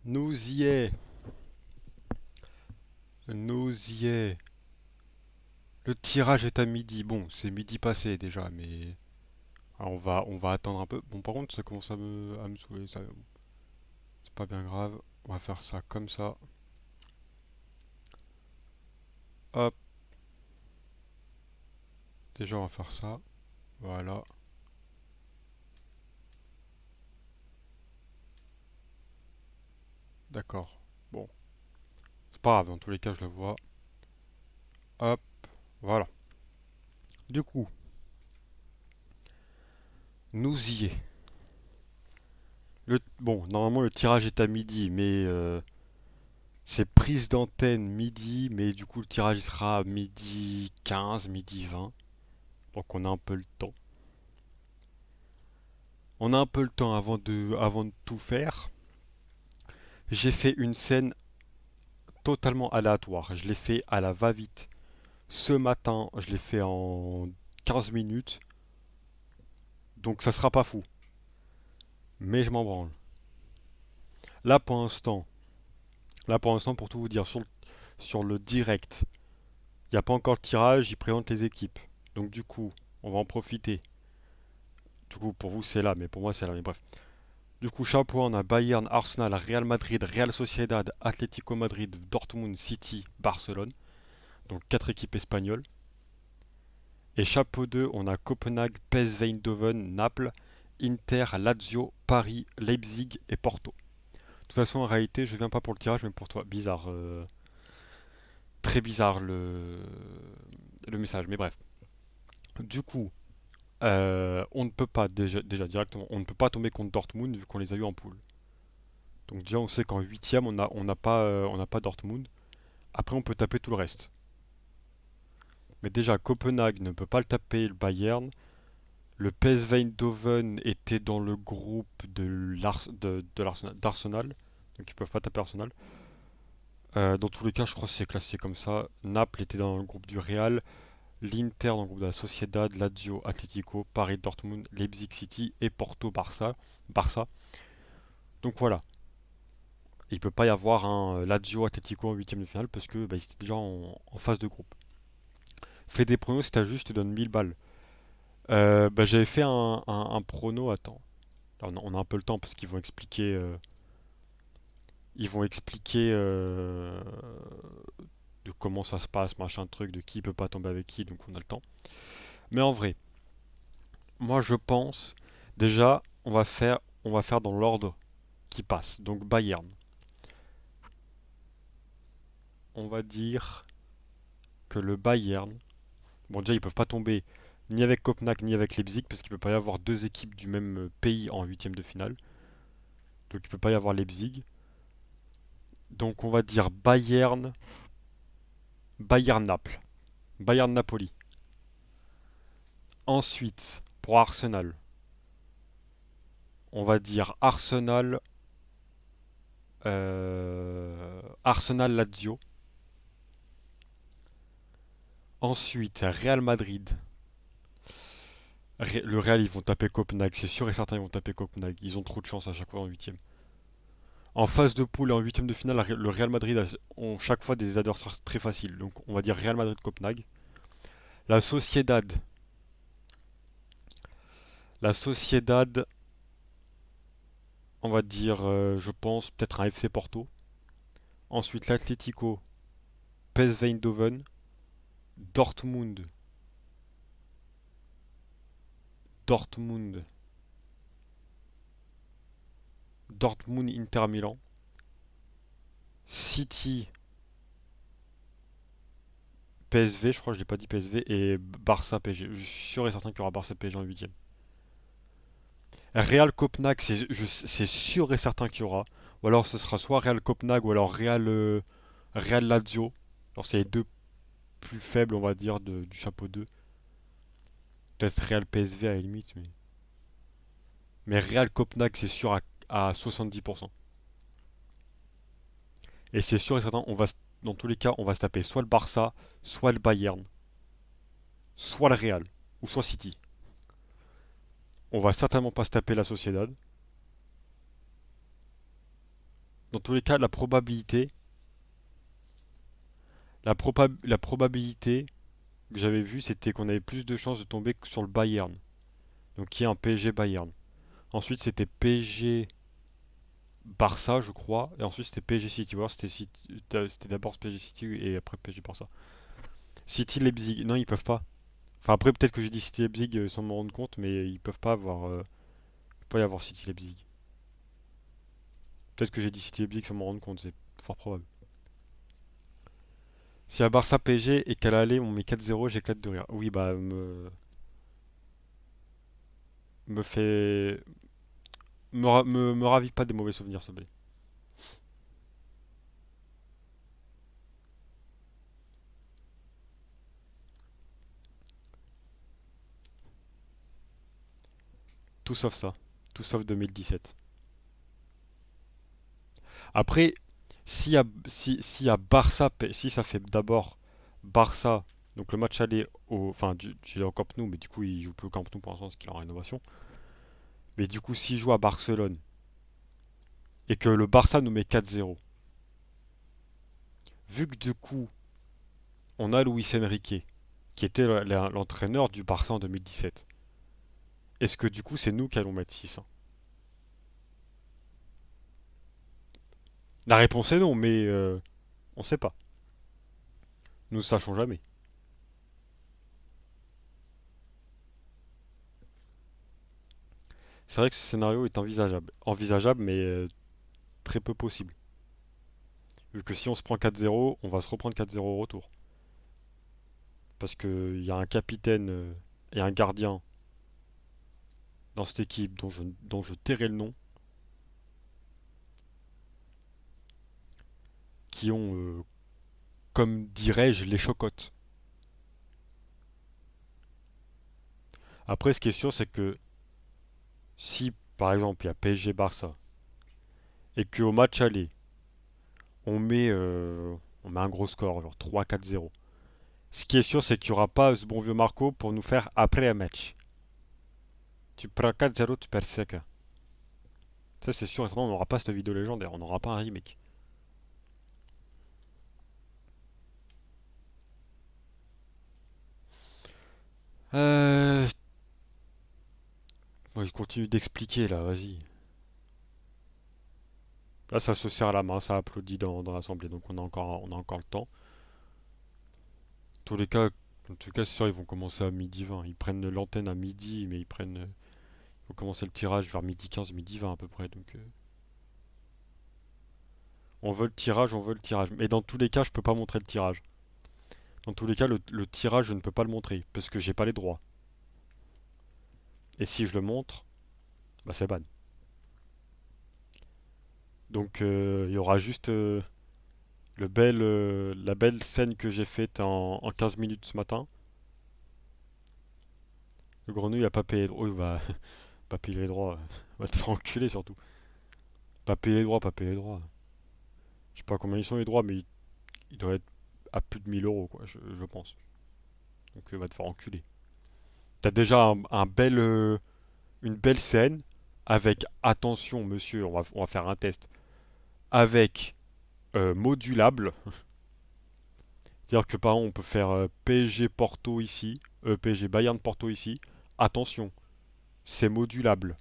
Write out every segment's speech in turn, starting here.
Nous y est. Nous y est. Le tirage est à midi. Bon, c'est midi passé déjà, mais on va attendre un peu. Bon, par contre, ça commence à me saouler. Ça, c'est pas bien grave. On va faire ça comme ça. Hop. Déjà, on va faire ça. Voilà. D'accord. Bon, c'est pas grave. Dans tous les cas, je le vois. Hop. Voilà. Du coup, nous y est. Bon, normalement, le tirage est à midi, mais c'est prise d'antenne midi, mais du coup, le tirage il sera à midi 15, midi 20. Donc on a un peu le temps. On a un peu le temps avant de tout faire. J'ai fait une scène totalement aléatoire. Je l'ai fait à la va-vite. Ce matin, je l'ai fait en 15 minutes. Donc ça sera pas fou. Mais je m'en branle. Là pour l'instant, là pour l'instant pour tout vous dire, sur le direct, il n'y a pas encore de tirage, ils présentent les équipes. Donc du coup, on va en profiter. Du coup, pour vous c'est là, mais pour moi c'est là. Mais bref. Du coup, chapeau, on a Bayern, Arsenal, Real Madrid, Real Sociedad, Atlético Madrid, Dortmund, City, Barcelone. Donc 4 équipes espagnoles. Et chapeau 2, on a Copenhague, PSV Eindhoven, Naples, Inter, Lazio, Paris, Leipzig et Porto. De toute façon, en réalité, je viens pas pour le tirage, mais pour toi. Bizarre. Très bizarre le message, mais bref. Du coup, on ne peut pas, déjà directement, on ne peut pas tomber contre Dortmund vu qu'on les a eu en poule. Donc déjà, on sait qu'en huitième, on n'a pas Dortmund. Après, on peut taper tout le reste. Mais déjà, Copenhague ne peut pas le taper, le Bayern. Le PSV Eindhoven était dans le groupe d'Arsenal, donc ils peuvent pas taper Arsenal. Dans tous les cas, je crois que c'est classé comme ça. Naples était dans le groupe du Real, l'Inter dans le groupe de la Sociedad, Lazio, Atlético, Paris, Dortmund, Leipzig City et Porto, Barça. Donc voilà, il peut pas y avoir un Lazio, Atlético en huitième de finale parce que bah, ils étaient déjà en phase de groupe. Fais des pronos, si t'as juste, je te donne 1000 balles. Bah, j'avais fait un prono, attends. Là, on a un peu le temps parce qu'ils vont expliquer. De comment ça se passe, machin truc, de qui peut pas tomber avec qui, donc on a le temps. Mais en vrai, moi je pense, déjà, on va faire dans l'ordre qui passe. Donc Bayern, on va dire que le Bayern, bon déjà ils peuvent pas tomber ni avec Copenhague ni avec Leipzig parce qu'il peut pas y avoir deux équipes du même pays en huitième de finale. Donc il peut pas y avoir Leipzig. Donc on va dire Bayern Naples, Bayern Napoli. Ensuite, pour Arsenal, on va dire Arsenal Lazio. Ensuite, Real Madrid. Le Real, ils vont taper Copenhague. C'est sûr et certain, ils vont taper Copenhague. Ils ont trop de chance à chaque fois en huitième. En phase de poule et en huitième de finale, le Real Madrid ont chaque fois des adversaires très faciles. Donc on va dire Real Madrid-Copenhague. La Sociedad. La Sociedad, on va dire, je pense, peut-être un FC Porto. Ensuite, l'Atlético, PSV Eindhoven, Dortmund, Dortmund, Dortmund Inter Milan, City, PSV, je crois que je l'ai pas dit PSV, et Barça PSG. Je suis sûr et certain qu'il y aura Barça PSG en huitième. Real Copenhague, c'est sûr et certain qu'il y aura. Ou alors ce sera soit Real Copenhague ou alors Real Lazio. Alors c'est les deux plus faibles, on va dire, du chapeau 2. Peut-être Real PSV à la limite, mais Real Copenhague, c'est sûr à 70%. Et c'est sûr et certain, dans tous les cas, on va se taper soit le Barça, soit le Bayern, soit le Real, ou soit City. On va certainement pas se taper la Sociedad. Dans tous les cas, la probabilité que j'avais vue, c'était qu'on avait plus de chances de tomber que sur le Bayern. Donc qui est un PSG Bayern. Ensuite, c'était PSG Barça, je crois. Et ensuite, c'était PSG City. Ou alors, c'était d'abord PSG City et après PSG Barça. City Leipzig. Non, ils peuvent pas. Enfin, après, peut-être que j'ai dit City Leipzig sans me rendre compte, mais ils peuvent pas avoir. Il peut pas y avoir City Leipzig. Peut-être que j'ai dit City Leipzig sans me rendre compte, c'est fort probable. Si à Barça PSG et qu'à l'aller on met 4-0, j'éclate de rire. Oui, bah, me fait. Me ravive pas des mauvais souvenirs, s'il te plaît. Tout sauf ça. Tout sauf 2017. Après, si à Barça, si ça fait d'abord Barça, donc le match aller au. Enfin, j'ai au Camp Nou, mais du coup, il joue plus au Camp Nou pour l'instant parce qu'il est en rénovation. Mais du coup, s'il joue à Barcelone et que le Barça nous met 4-0, vu que du coup, on a Luis Enrique, qui était l'entraîneur du Barça en 2017, est-ce que du coup, c'est nous qui allons mettre 6? La réponse est non, mais on sait pas. Nous ne sachons jamais. C'est vrai que ce scénario est envisageable. Envisageable, mais très peu possible. Vu que si on se prend 4-0, on va se reprendre 4-0 au retour. Parce qu'il y a un capitaine et un gardien dans cette équipe dont je tairai le nom, qui ont, comme dirais-je, les chocottes. Après, ce qui est sûr, c'est que si, par exemple, il y a PSG-Barça, et qu'au match aller, on met un gros score, genre 3-4-0, ce qui est sûr, c'est qu'il n'y aura pas ce bon vieux Marco pour nous faire après un match. Tu prends 4-0, tu perds 5. Ça, c'est sûr, et sinon, on n'aura pas cette vidéo légendaire, on n'aura pas un remake. Euh, Bon, il continue d'expliquer là, vas-y. Là, ça se serre la main, ça applaudit dans l'assemblée, donc on a encore le temps. En tous les cas, en tout cas, c'est sûr, ils vont commencer à midi 20. Ils prennent l'antenne à midi, mais ils vont commencer le tirage vers midi 15, midi 20 à peu près. Donc, on veut le tirage, on veut le tirage. Mais dans tous les cas, je peux pas montrer le tirage. Dans tous les cas, le tirage, je ne peux pas le montrer, parce que j'ai pas les droits. Et si je le montre, bah c'est ban. Donc, il y aura juste la belle scène que j'ai faite en 15 minutes ce matin. Le grenouille a pas payé les droits. Oui, bah, pas payer les droits. Va te faire enculer surtout. Pas payer les droits, pas payer les droits. Je sais pas combien ils sont les droits, mais ils doivent être à plus de 1000 euros, quoi, je pense. Donc, va te faire enculer. T'as déjà une belle scène avec, attention monsieur, on va faire un test, avec modulable. C'est-à-dire que par exemple, on peut faire PSG Porto ici, PSG Bayern Porto ici. Attention, c'est modulable.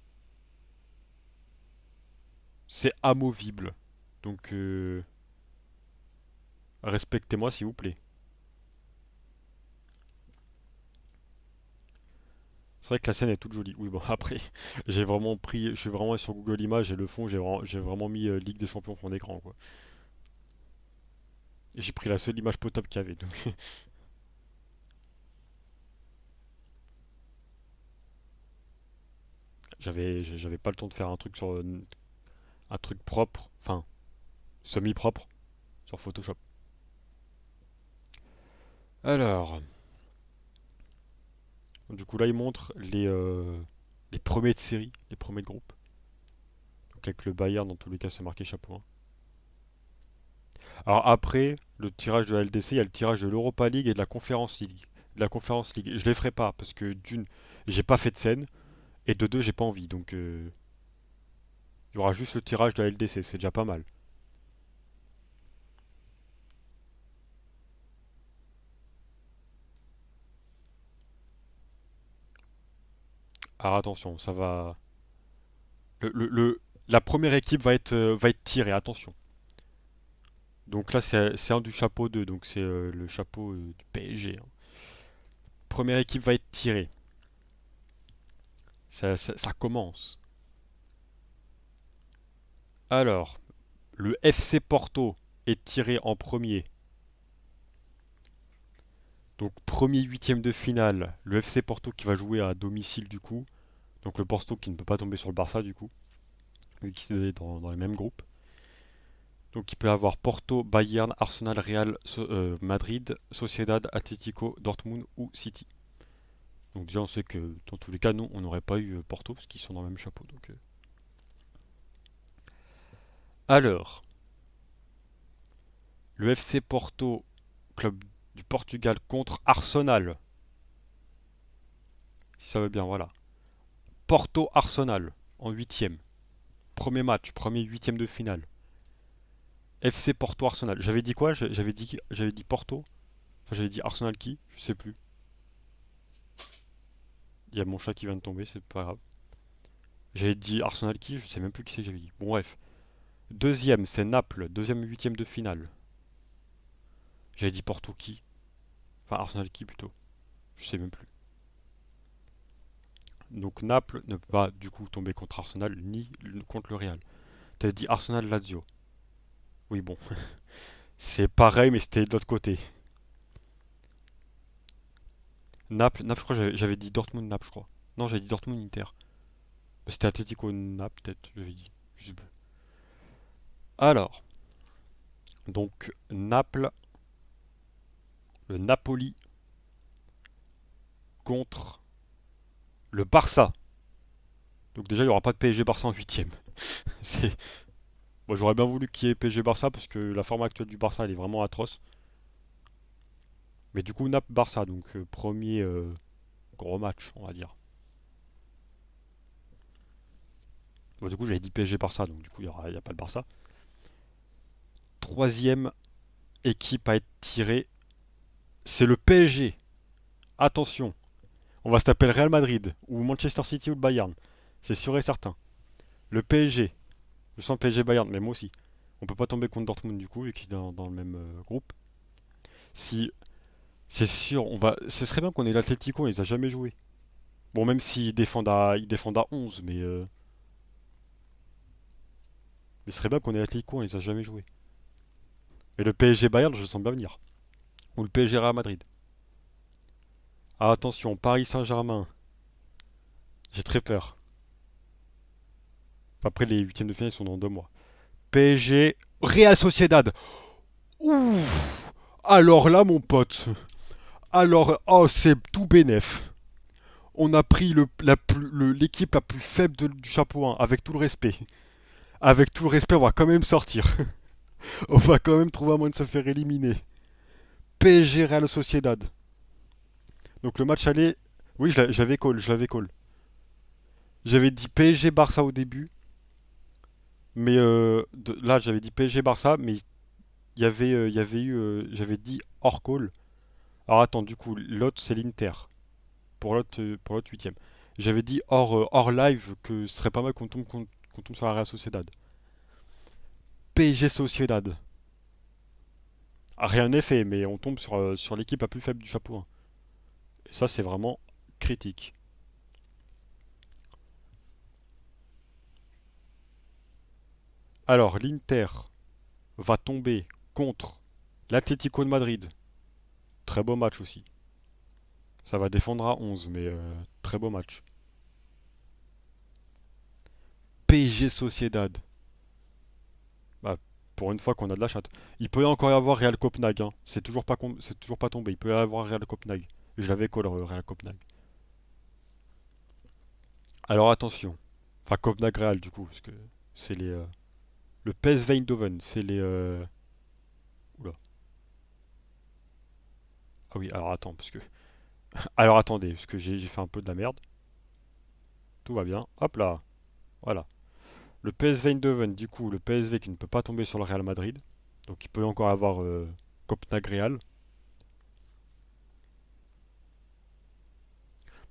C'est amovible. Donc, respectez-moi s'il vous plaît. C'est vrai que la scène est toute jolie. Oui, bon, après, je suis vraiment sur Google Images et le fond, j'ai vraiment mis Ligue des Champions fond d'écran, quoi. Et j'ai pris la seule image potable qu'il y avait. Donc, j'avais pas le temps de faire un truc un truc propre, enfin, semi-propre sur Photoshop. Alors, du coup, là, il montre les premiers de série, les premiers de groupe. Donc, avec le Bayern, dans tous les cas, c'est marqué chapeau 1. Alors après, le tirage de la LDC, il y a le tirage de l'Europa League et de la Conference League. De la Conference League. Je les ferai pas parce que d'une, j'ai pas fait de scène et de deux, j'ai pas envie. Donc il y aura juste le tirage de la LDC, c'est déjà pas mal. Alors attention, ça va. La première équipe va être tirée, attention. Donc là, c'est un du chapeau 2, donc c'est le chapeau du PSG, hein. Première équipe va être tirée. Ça commence. Alors, le FC Porto est tiré en premier. Donc premier huitième de finale, le FC Porto qui va jouer à domicile du coup. Donc le Porto qui ne peut pas tomber sur le Barça du coup, vu qu'ils étaient dans les mêmes groupes. Donc il peut avoir Porto, Bayern, Arsenal, Real, Madrid, Sociedad, Atlético, Dortmund ou City. Donc déjà on sait que dans tous les cas, nous on n'aurait pas eu Porto parce qu'ils sont dans le même chapeau. Alors, le FC Porto, club du Portugal contre Arsenal. Si ça veut bien, voilà. Porto Arsenal en huitième. Premier match, premier huitième de finale. FC Porto Arsenal. J'avais dit quoi? J'avais dit Porto. Enfin, j'avais dit Arsenal qui? Je sais plus. Il y a mon chat qui vient de tomber, c'est pas grave. J'avais dit Arsenal qui? Je sais même plus qui c'est que j'avais dit. Bon, bref. Deuxième, c'est Naples. Deuxième huitième de finale. J'avais dit Porto qui? Enfin, Arsenal qui plutôt. Je sais même plus. Donc Naples ne peut pas du coup tomber contre Arsenal ni contre le Real. T'avais dit Arsenal Lazio. Oui, bon. C'est pareil, mais c'était de l'autre côté. Naples, je crois que j'avais dit Dortmund Naples, je crois. Non, j'avais dit Dortmund Inter. C'était Atlético Naples, peut-être, j'avais dit. Je sais plus. Alors, donc Naples, le Napoli contre le Barça. Donc déjà, il n'y aura pas de PSG Barça en huitième. C'est... Bon, j'aurais bien voulu qu'il y ait PSG Barça parce que la forme actuelle du Barça, elle est vraiment atroce. Mais du coup, Naples Barça, donc premier gros match, on va dire. Bon, du coup, j'avais dit PSG Barça, donc du coup, il y a pas le Barça. Troisième équipe à être tirée, c'est le PSG. Attention, on va se taper le Real Madrid, ou Manchester City ou le Bayern. C'est sûr et certain. Le PSG, je sens PSG Bayern, mais moi aussi. On peut pas tomber contre Dortmund du coup, vu qu'il est dans le même groupe. Si c'est sûr, ce serait bien qu'on ait l'Atlético, on les a jamais joués. Bon, même s'ils ils défendent à 11, mais ce serait bien qu'on ait l'Atlético, on les a jamais joués. Mais le PSG Bayern, je sens bien venir. Ou le PSG Real Madrid. Ah, attention, Paris Saint-Germain. J'ai très peur. Après, les huitièmes de finale sont dans 2 mois. PSG Real Sociedad. Ouh. Alors là, mon pote. Alors, oh, c'est tout bénef. On a pris l'équipe la plus faible du chapeau 1, avec tout le respect. Avec tout le respect, on va quand même sortir. On va quand même trouver un moyen de se faire éliminer. PSG Real Sociedad. Donc le match aller, oui, je l'avais call. J'avais dit PSG Barça au début, mais là j'avais dit PSG Barça, mais il y avait eu, j'avais dit hors call. Alors attends, du coup, l'autre c'est l'Inter pour l'autre huitième. J'avais dit hors live que ce serait pas mal qu'on tombe sur la Real Sociedad. PSG Sociedad. Ah, rien n'est fait, mais on tombe sur l'équipe la plus faible du chapeau 1. Et ça, c'est vraiment critique. Alors, l'Inter va tomber contre l'Atlético de Madrid. Très beau match aussi. Ça va défendre à 11, mais très beau match. PSG Sociedad. Bah, pour une fois qu'on a de la chatte. Il peut encore y avoir Real Copenhague, hein. C'est toujours pas tombé. Il peut y avoir Real Copenhague. Je l'avais call Real Copenhague. Alors attention. Enfin, Copenhague Real du coup, parce que c'est le PSV Eindhoven, c'est les... Oula. Ah oui, alors attends, parce que... Alors attendez, parce que j'ai fait un peu de la merde. Tout va bien. Hop là. Voilà. Le PSV Eindhoven, du coup, le PSV qui ne peut pas tomber sur le Real Madrid. Donc il peut encore avoir Copenhague Real.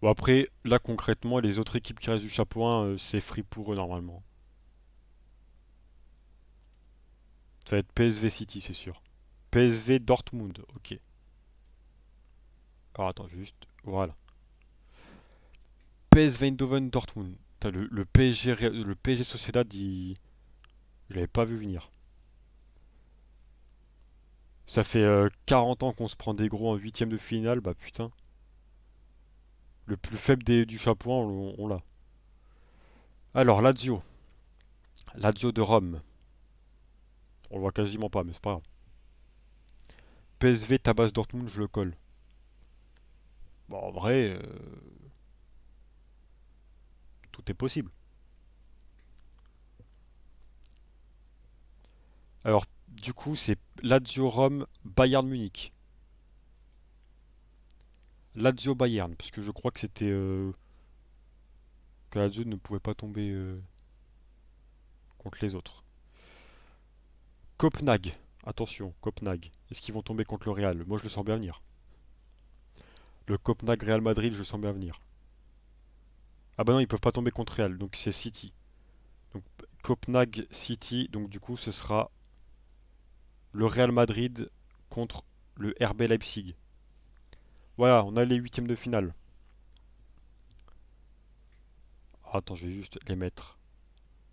Bon après, là concrètement, les autres équipes qui restent du chapeau 1, c'est free pour eux normalement. Ça va être PSV City, c'est sûr. PSV Dortmund, ok. Alors attends, juste. Voilà. PSV Eindhoven Dortmund. Putain, le PSG, le PSG Sociedad, je l'avais pas vu venir. Ça fait 40 ans qu'on se prend des gros en huitième de finale, bah putain. Le plus faible du chapeau, on l'a. Alors, Lazio. Lazio de Rome. On le voit quasiment pas, mais c'est pas grave. PSV Tabas Dortmund, je le colle. Bon, en vrai, tout est possible. Alors, du coup, c'est Lazio Rome, Bayern Munich. Lazio Bayern, parce que je crois que c'était que Lazio ne pouvait pas tomber contre les autres. Copenhague, attention, Copenhague. Est-ce qu'ils vont tomber contre le Real? Moi, je le sens bien venir. Le Copenhague Real Madrid, je le sens bien venir. Ah bah non, ils peuvent pas tomber contre Real, donc c'est City. Donc Copenhague City, donc du coup, ce sera le Real Madrid contre le RB Leipzig. Voilà, on a les huitièmes de finale. Ah, attends, je vais juste les mettre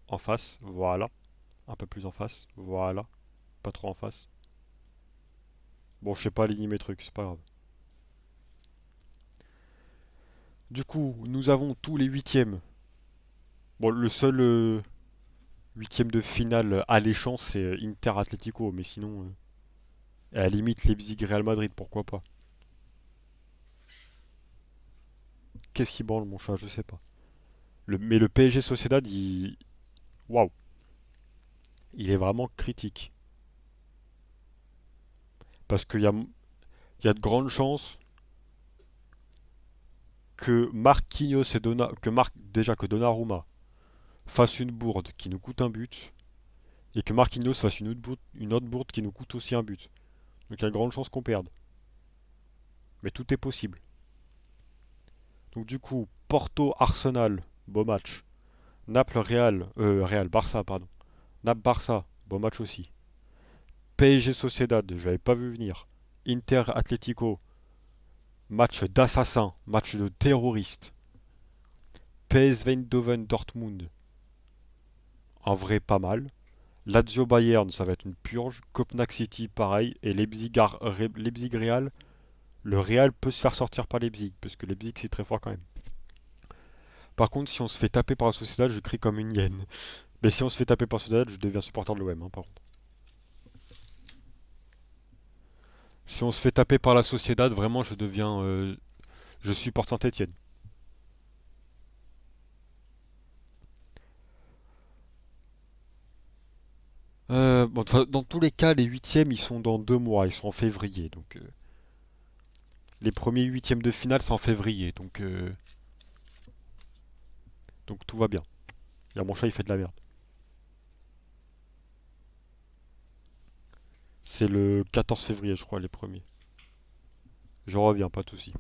en face. Voilà. Un peu plus en face. Voilà. Pas trop en face. Bon, je sais pas aligner mes trucs, c'est pas grave. Du coup, nous avons tous les huitièmes. Bon, le seul huitième de finale alléchant, c'est Inter Atlético, mais sinon, à la limite, Leipzig Real Madrid, pourquoi pas. Qu'est-ce qui branle mon chat, je sais pas. Mais le PSG Sociedad, waouh, il est vraiment critique. Parce il y a de grandes chances que Marquinhos que Donnarumma fasse une bourde qui nous coûte un but et que Marquinhos fasse une autre bourde qui nous coûte aussi un but. Donc il y a de grandes chances qu'on perde. Mais tout est possible. Donc du coup, Porto Arsenal, beau match. Naples Real Barça pardon. Naples Barça, beau match aussi. PSG Sociedad, je l'avais pas vu venir. Inter Atlético, match d'assassin, match de terroriste. PSV Eindhoven Dortmund, en vrai pas mal. Lazio Bayern, ça va être une purge. Copenhague City, pareil. Et Leipzig Real, le Real peut se faire sortir par Leipzig, parce que Leipzig c'est très fort quand même. Par contre, si on se fait taper par la Sociedad, je crie comme une hyène. Mais si on se fait taper par la Sociedad, je deviens supporter de l'OM, hein, par contre. Si on se fait taper par la Sociedad, vraiment, je deviens. Je supporte Saint-Etienne. Bon, dans tous les cas, les huitièmes, ils sont dans 2 mois, ils sont en février. Donc, les premiers huitièmes de finale, c'est en février. Donc tout va bien. Là, mon chat, il fait de la merde. C'est le 14 février, je crois, les premiers. Je reviens, pas de soucis.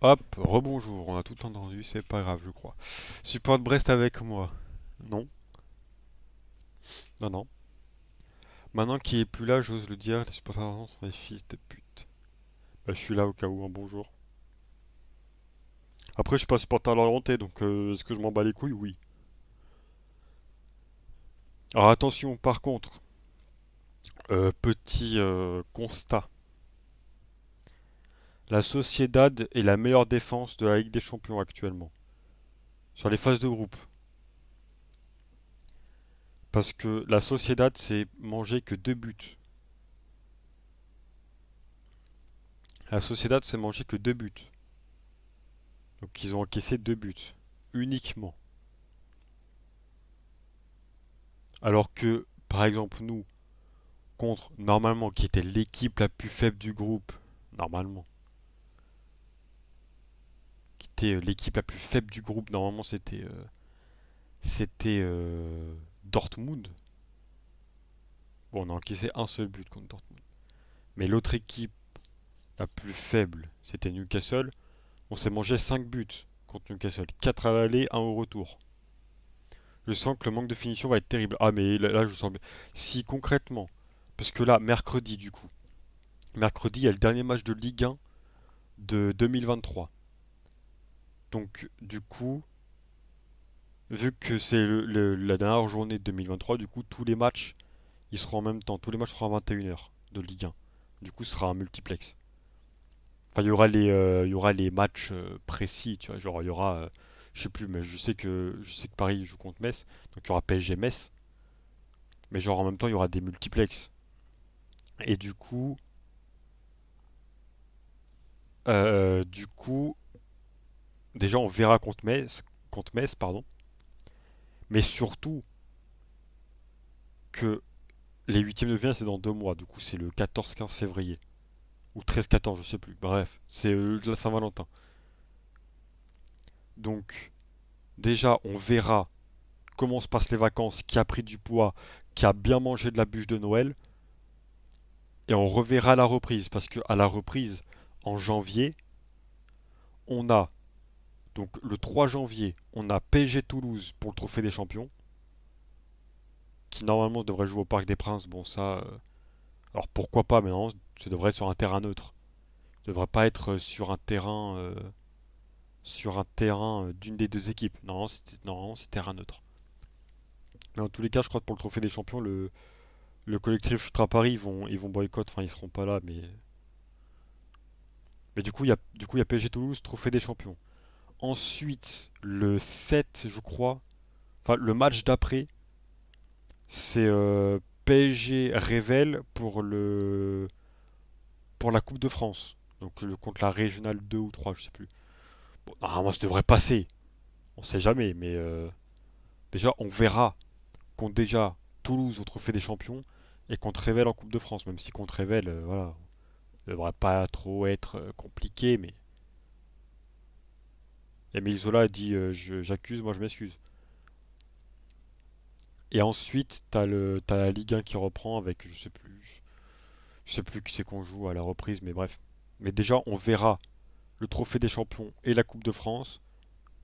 Hop, rebonjour, on a tout entendu, c'est pas grave, je crois. Support Brest avec moi. Non, non, non. Maintenant qu'il est plus là, j'ose le dire, les supporters d'Arsenal sont des fils de pute. Bah, je suis là au cas où, un bonjour. Après, je suis pas supporter à l'orienté, donc est-ce que je m'en bats les couilles? Oui. Alors attention, par contre, petit constat. La Sociedad est la meilleure défense de la Ligue des Champions actuellement. Sur les phases de groupe. Parce que la Sociedad s'est mangé que 2 buts. La Sociedad s'est mangé que 2 buts. Donc ils ont encaissé 2 buts. Uniquement. Alors que, par exemple, nous, contre, normalement, qui était l'équipe la plus faible du groupe, normalement, qui était l'équipe la plus faible du groupe, normalement, c'était Dortmund. Bon, on a encaissé un seul but contre Dortmund. Mais l'autre équipe la plus faible, c'était Newcastle. On s'est mangé 5 buts contre Newcastle. 4 à l'aller, un au retour. Je sens que le manque de finition va être terrible. Ah, mais là, je sens bien. Si concrètement, parce que là, mercredi, du coup, mercredi, il y a le dernier match de Ligue 1 de 2023. Donc, du coup, vu que c'est la dernière journée de 2023, du coup, tous les matchs, ils seront en même temps. Tous les matchs seront à 21h de Ligue 1. Du coup, ce sera un multiplex. Enfin, il y aura les matchs précis, tu vois. Genre, il y aura, je sais plus, mais je sais que Paris joue contre Metz, donc il y aura PSG Metz. Mais genre, en même temps, il y aura des multiplex. Et du coup, déjà, on verra contre Metz, pardon. Mais surtout que les huitièmes de finale, c'est dans 2 mois. Du coup, c'est le 14-15 février. Ou 13-14, je sais plus. Bref, c'est la Saint-Valentin. Donc, déjà, on verra comment se passent les vacances, qui a pris du poids, qui a bien mangé de la bûche de Noël. Et on reverra la reprise. Parce que à la reprise, en janvier, on a, donc le 3 janvier, on a PSG Toulouse pour le Trophée des Champions. Qui normalement devrait jouer au Parc des Princes. Bon, ça. Alors pourquoi pas, mais non, ça devrait être sur un terrain neutre. Ça devrait pas être sur un terrain d'une des deux équipes. Normalement, c'est terrain neutre. Mais en tous les cas, je crois que pour le Trophée des Champions, le collectif Ultra Paris, ils vont boycott. Enfin, ils seront pas là, mais du coup, il y a PSG Toulouse, Trophée des Champions. Ensuite, le 7, je crois. Enfin, le match d'après, c'est PSG Révèle pour la Coupe de France. Donc contre la Régionale 2 ou 3, je sais plus. Bon, normalement, ça devrait passer. On sait jamais, mais déjà, on verra contre déjà Toulouse au Trophée des Champions et contre Révèle en Coupe de France. Même si contre Révèle, voilà, ça devrait pas trop être compliqué, mais Emile Zola a dit j'accuse, moi je m'excuse. Et ensuite, t'as la Ligue 1 qui reprend avec, je sais plus qui c'est qu'on joue à la reprise, mais bref. Mais déjà, on verra le Trophée des Champions et la Coupe de France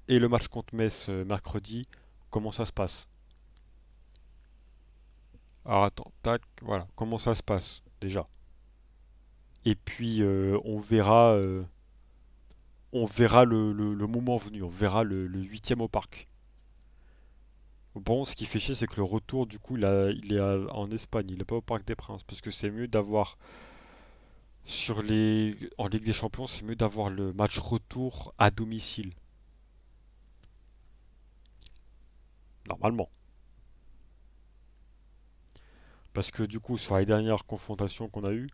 et le match contre Metz mercredi, comment ça se passe. Alors attends, tac, voilà, comment ça se passe déjà. Et puis on verra le moment venu, on verra le huitième au parc. Bon, ce qui fait chier, c'est que le retour, du coup, il est en Espagne, il n'est pas au Parc des Princes, parce que c'est mieux d'avoir en Ligue des Champions, c'est mieux d'avoir le match retour à domicile, normalement. Parce que du coup, sur les dernières confrontations qu'on a eues,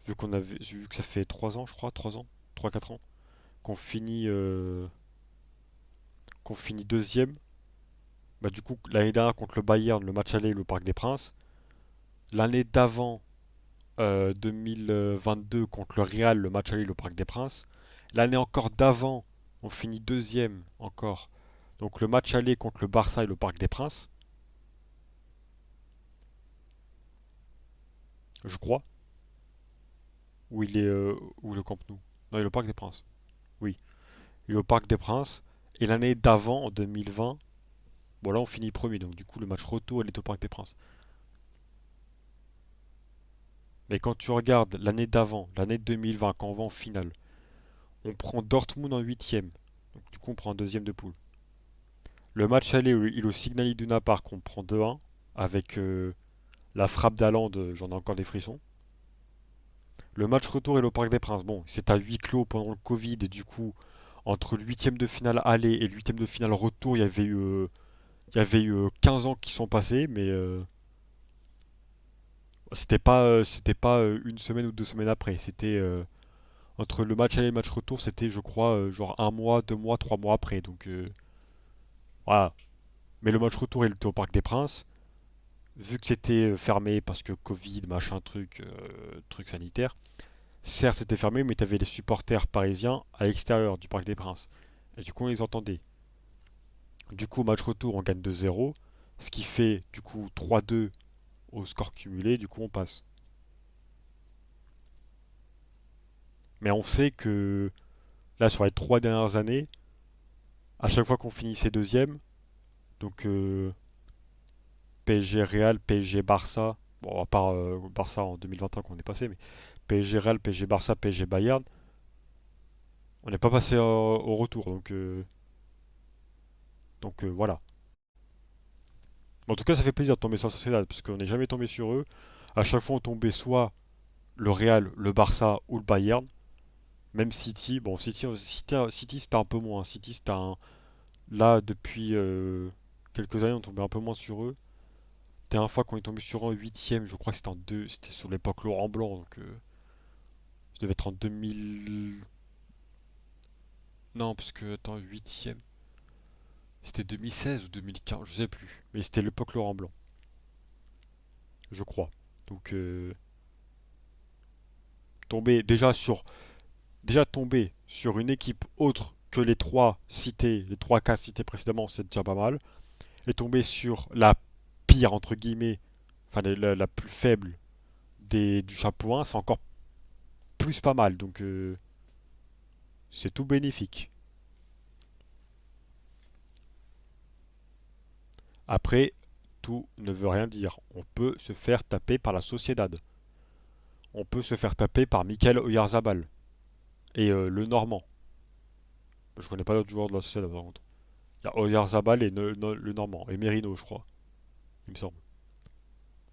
vu que ça fait 3 ans, je crois, 3 ans, 3 4 ans, qu'on finit, euh, qu'on finit deuxième. Bah, du coup, l'année dernière contre le Bayern, le match aller, le Parc des Princes. L'année d'avant, 2022, contre le Real, le match aller, le Parc des Princes. L'année encore d'avant, on finit deuxième encore. Donc le match aller contre le Barça et le Parc des Princes, je crois. Où le Camp Nou. Non, il est au Parc des Princes. Oui, il est au Parc des Princes. Et l'année d'avant, en 2020, bon là on finit premier, donc du coup le match retour, il est au Parc des Princes. Mais quand tu regardes l'année d'avant, l'année 2020, quand on va en finale, on prend Dortmund en huitième. Donc du coup on prend un deuxième de poule. Le match aller, il est au Signal Iduna Park, on prend 2-1 avec la frappe d'Haaland, j'en ai encore des frissons. Le match retour est au Parc des Princes. Bon, c'est à huis clos pendant le Covid et du coup, entre le huitième de finale aller et le huitième de finale retour, il y avait eu 15 ans qui sont passés, mais c'était pas une semaine ou 2 semaines après. C'était Entre le match aller et le match retour, c'était, je crois, genre un mois, 2 mois, 3 mois après. Donc voilà. Mais le match retour, il était au Parc des Princes. Vu que c'était fermé parce que Covid, machin, truc sanitaire. Certes, c'était fermé, mais t'avais les supporters parisiens à l'extérieur du Parc des Princes. Et du coup, on les entendait. Du coup, match retour, on gagne 2-0. Ce qui fait, du coup, 3-2 au score cumulé. Du coup, on passe. Mais on sait que là, sur les 3 dernières années, à chaque fois qu'on finissait deuxième, donc PSG Real, PSG Barça, bon, à part Barça en 2021 qu'on est passé, mais PSG Real, PSG Barça, PSG Bayern, on n'est pas passé au retour. Donc voilà. En tout cas, ça fait plaisir de tomber sur Sociedad, parce qu'on n'est jamais tombé sur eux. À chaque fois, on tombait soit le Real, le Barça ou le Bayern. Même City, bon, City c'était un peu moins. City, c'était un. Là, depuis quelques années, on tombait un peu moins sur eux. Dernière fois qu'on est tombé sur un huitième, je crois que c'était en deux. C'était sur l'époque Laurent Blanc, donc ça devait être en 2000. Non, parce que, attends, huitième. C'était 2016 ou 2015, je sais plus. Mais c'était l'époque Laurent Blanc, je crois. Donc, tomber déjà tomber sur une équipe autre que les trois cités, les trois cas cités précédemment, c'est déjà pas mal. Et tomber sur la pire, entre guillemets, enfin la plus faible du chapeau 1, c'est encore plus pas mal. Donc c'est tout bénéfique. Après, tout ne veut rien dire. On peut se faire taper par la Sociedad. On peut se faire taper par Mikel Oyarzabal et le Normand. Je connais pas d'autres joueurs de la Sociedad par contre. Il y a Oyarzabal et le Normand. Et Merino, je crois, il me semble.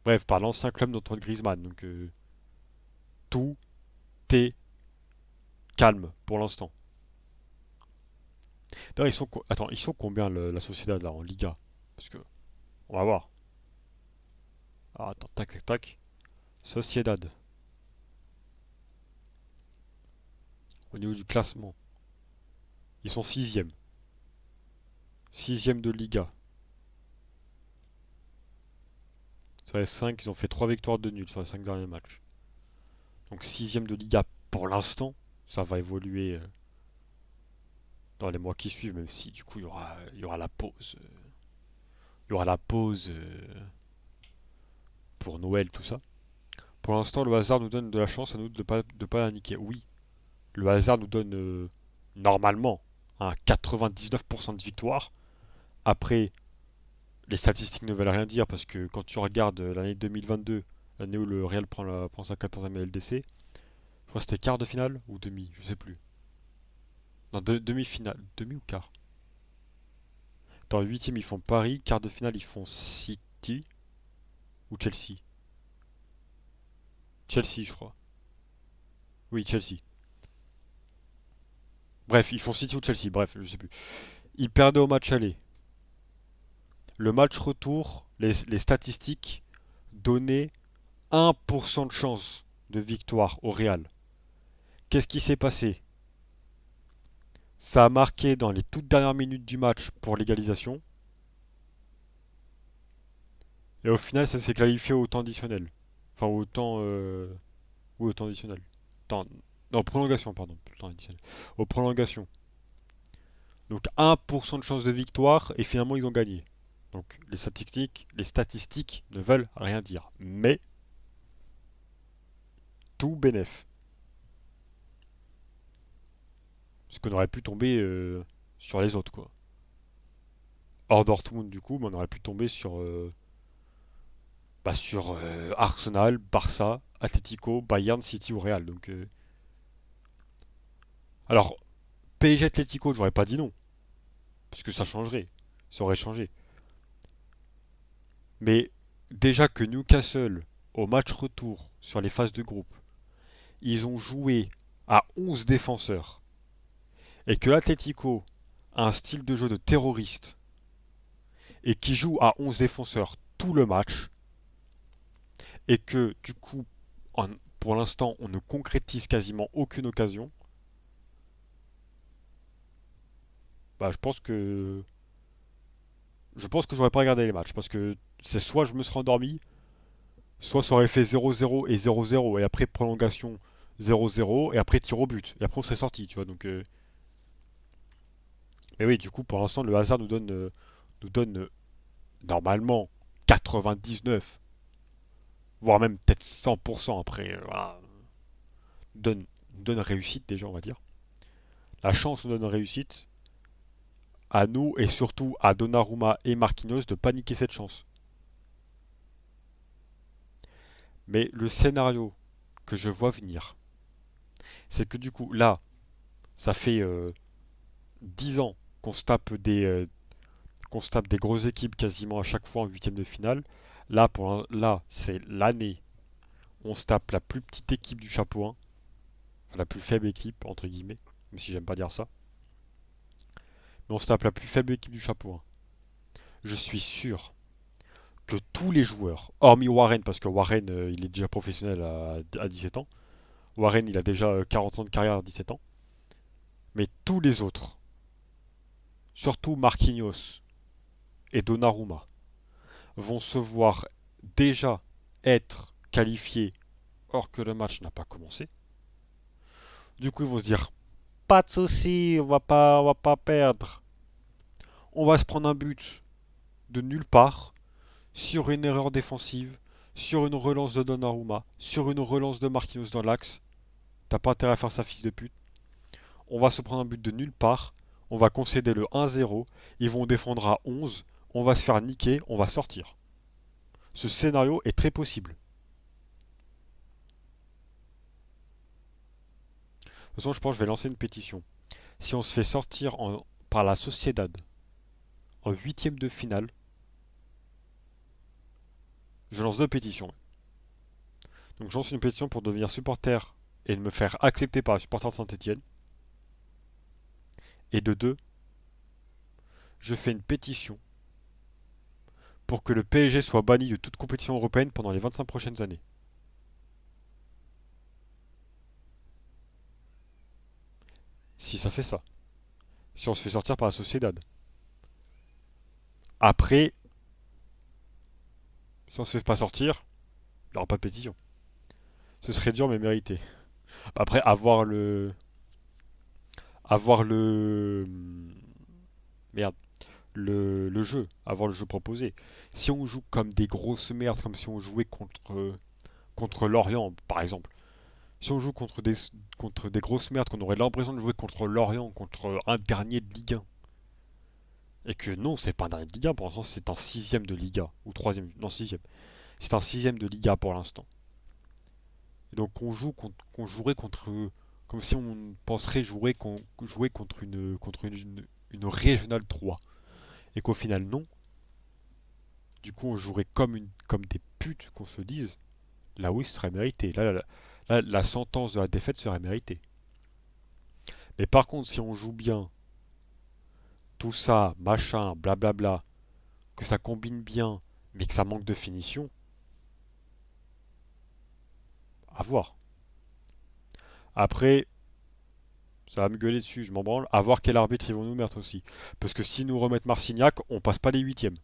Bref, par l'ancien club d'Antoine Griezmann. Donc tout est calme pour l'instant. D'ailleurs, attends, ils sont combien la Sociedad là en Liga? Parce que on va voir. Ah, attends, tac, tac, tac. Sociedad. Au niveau du classement, ils sont sixième. Sixième de Liga. Sur les 5, ils ont fait 3 victoires de nul sur les 5 derniers matchs. Donc sixième de Liga pour l'instant. Ça va évoluer dans les mois qui suivent, même si du coup il y aura la pause. Il y aura la pause pour Noël, tout ça. Pour l'instant, le hasard nous donne de la chance à nous de pas la niquer. Oui, le hasard nous donne normalement un 99% de victoire. Après, les statistiques ne veulent rien dire parce que quand tu regardes l'année 2022, l'année où le Real prend sa 14e LDC, je crois que c'était quart de finale ou demi, je sais plus. Non, demi-finale. Demi ou quart? Dans le 8 ils font Paris, quart de finale, ils font City ou Chelsea. Chelsea, je crois. Oui, Chelsea. Bref, ils font City ou Chelsea, bref, je sais plus. Ils perdaient au match aller. Le match retour, les statistiques donnaient 1% de chance de victoire au Real. Qu'est-ce qui s'est passé? Ça a marqué dans les toutes dernières minutes du match pour l'égalisation. Et au final, ça s'est qualifié au temps additionnel. Enfin, au temps. Oui, au temps additionnel. Temps- Non, prolongation, pardon. Temps additionnel. Aux prolongations. Donc 1% de chance de victoire et finalement ils ont gagné. Donc les statistiques ne veulent rien dire. Mais tout bénef. Parce qu'on aurait pu tomber sur les autres, quoi. Hors Dortmund, du coup, mais on aurait pu tomber sur Arsenal, Barça, Atlético, Bayern, City ou Real. Donc, alors, PSG Atlético, j'aurais pas dit non. Parce que ça changerait. Ça aurait changé. Mais déjà que Newcastle, au match retour sur les phases de groupe, ils ont joué à 11 défenseurs et que l'Atlético a un style de jeu de terroriste et qui joue à 11 défenseurs tout le match et que du coup pour l'instant, on ne concrétise quasiment aucune occasion. Bah, je pense que j'aurais pas regardé les matchs parce que c'est soit je me serais endormi, soit ça aurait fait 0-0 et 0-0 et après prolongation 0-0 et après tir au but et après on serait sorti, tu vois. Donc, mais oui, du coup, pour l'instant, le hasard nous donne normalement 99, voire même peut-être 100% après. Voilà, nous donne réussite déjà, on va dire. La chance nous donne réussite à nous et surtout à Donnarumma et Marquinhos de paniquer cette chance. Mais le scénario que je vois venir, c'est que du coup, là, ça fait 10 ans qu'on se tape des grosses équipes quasiment à chaque fois en huitième de finale. Là, c'est l'année où on se tape la plus petite équipe du chapeau 1, enfin, la plus faible équipe, entre guillemets, même si j'aime pas dire ça. Mais on se tape la plus faible équipe du chapeau 1. Je suis sûr que tous les joueurs, hormis Warren, parce que Warren, il est déjà professionnel à 17 ans, Warren, il a déjà 40 ans de carrière à 17 ans, mais tous les autres, surtout Marquinhos et Donnarumma, vont se voir déjà être qualifiés or que le match n'a pas commencé. Du coup, ils vont se dire pas de souci, on va pas perdre. On va se prendre un but de nulle part sur une erreur défensive, sur une relance de Donnarumma, sur une relance de Marquinhos dans l'axe. T'as pas intérêt à faire sa fille de pute. On va se prendre un but de nulle part. On va concéder le 1-0. Ils vont défendre à 11. On va se faire niquer. On va sortir. Ce scénario est très possible. De toute façon, je pense que je vais lancer une pétition. Si on se fait sortir par la Sociedad en huitième de finale, je lance deux pétitions. Donc je lance une pétition pour devenir supporter et de me faire accepter par les supporters de Saint-Etienne. Et de deux, je fais une pétition pour que le PSG soit banni de toute compétition européenne pendant les 25 prochaines années. Si ça fait ça. Si on se fait sortir par la Sociedad. Après, si on se fait pas sortir, il n'y aura pas de pétition. Ce serait dur mais mérité. Après, avoir le merde, le jeu, avoir le jeu proposé. Si on joue comme des grosses merdes, comme si on jouait contre Lorient, par exemple. Si on joue contre des grosses merdes, qu'on aurait l'impression de jouer contre Lorient, contre un dernier de Ligue 1. Et que non, c'est pas un dernier de Ligue 1, pour l'instant c'est un sixième de Liga. Ou troisième, non sixième. C'est un sixième de Liga pour l'instant. Et donc qu'on jouerait contre. Comme si on penserait jouer contre une régionale 3. Et qu'au final non. Du coup on jouerait comme des putes qu'on se dise. Là oui ce serait mérité. Là, la sentence de la défaite serait méritée. Mais par contre si on joue bien, tout ça, machin, blablabla, que ça combine bien, mais que ça manque de finition, à voir. Après, ça va me gueuler dessus, je m'en branle. À voir quel arbitre ils vont nous mettre aussi. Parce que si nous remettent Marcignac, on passe pas les huitièmes.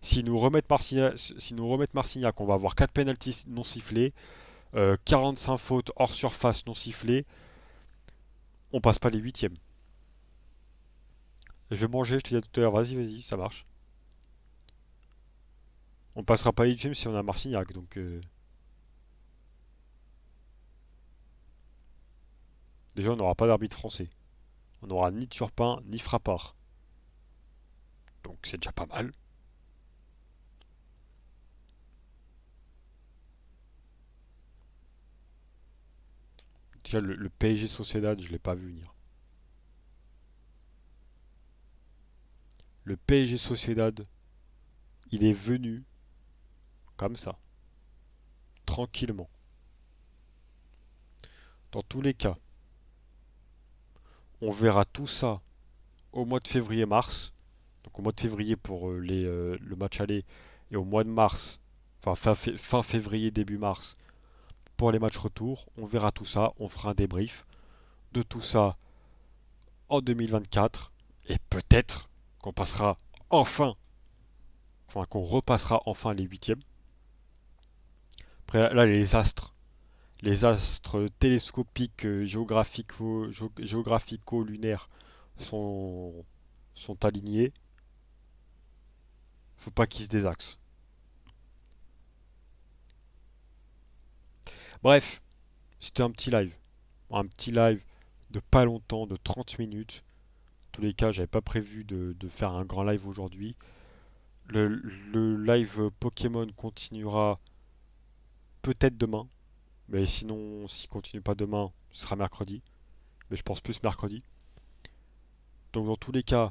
Si nous remettent Marcignac, on va avoir 4 pénaltys non sifflés, 45 fautes hors surface non sifflées, on passe pas les huitièmes. Je vais manger, je te dis à tout à l'heure, vas-y, ça marche. On passera pas les huitièmes si on a Marcignac, donc déjà on n'aura pas d'arbitre français. On n'aura ni Turpin ni Frappard. Donc c'est déjà pas mal. Déjà le PSG Sociedad, je l'ai pas vu venir. Le PSG Sociedad, il est venu comme ça, tranquillement. Dans tous les cas, on verra tout ça au mois de février-mars. Donc au mois de février pour le match aller et au mois de mars, enfin fin février, début mars, pour les matchs retour. On verra tout ça, on fera un débrief de tout ça en 2024. Et peut-être qu'on passera enfin, enfin qu'on repassera enfin les huitièmes. Après là, les astres télescopiques géographico-lunaires sont, sont alignés. Faut pas qu'ils se désaxent. Bref, c'était un petit live. Un petit live de pas longtemps, de 30 minutes. En tous les cas, j'avais pas prévu de faire un grand live aujourd'hui. Le, le live Pokémon continuera peut-être demain. Mais sinon, s'il continue pas demain, ce sera mercredi. Mais je pense plus mercredi. Donc dans tous les cas,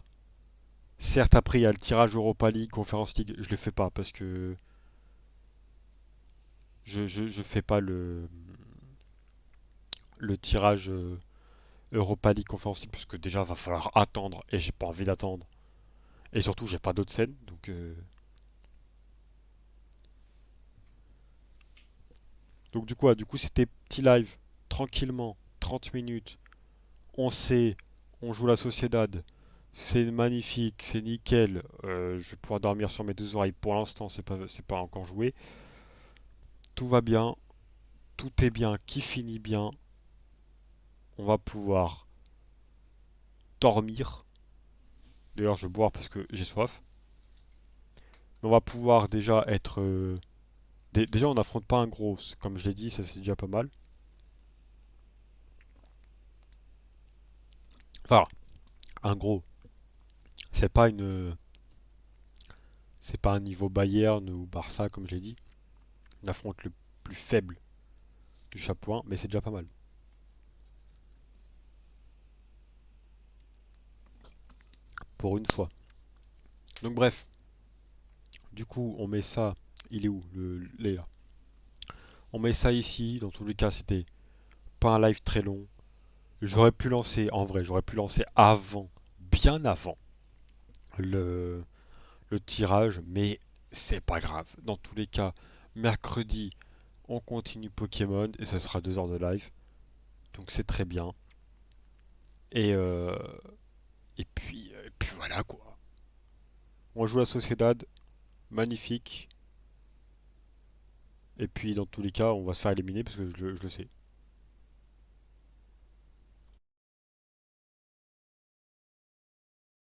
certes après il y a le tirage Europa League, Conference League, je le fais pas parce que je fais pas le tirage Europa League, Conference League parce que déjà va falloir attendre et j'ai pas envie d'attendre. Et surtout j'ai pas d'autres scènes donc du coup, c'était petit live tranquillement 30 minutes. On sait, on joue la Sociedad. C'est magnifique, c'est nickel. Je vais pouvoir dormir sur mes deux oreilles. Pour l'instant, c'est pas encore joué. Tout va bien, tout est bien, qui finit bien. On va pouvoir dormir. D'ailleurs, je vais boire parce que j'ai soif. On va pouvoir déjà être. Déjà, on n'affronte pas un gros. Comme je l'ai dit, ça c'est déjà pas mal. Enfin, un gros. C'est pas une. C'est pas un niveau Bayern ou Barça, comme je l'ai dit. On affronte le plus faible du chapeau, mais c'est déjà pas mal. Pour une fois. Donc, bref. Du coup, on met ça. Il est où le Léa? On met ça ici. Dans tous les cas, c'était pas un live très long. J'aurais pu lancer, en vrai, j'aurais pu lancer avant, bien avant, le, le tirage, mais c'est pas grave. Dans tous les cas, mercredi, on continue Pokémon et ce sera 2 heures de live. Donc c'est très bien. Et, euh, et puis voilà quoi. On joue à Sociedad, magnifique. Et puis dans tous les cas, on va se faire éliminer parce que je le sais.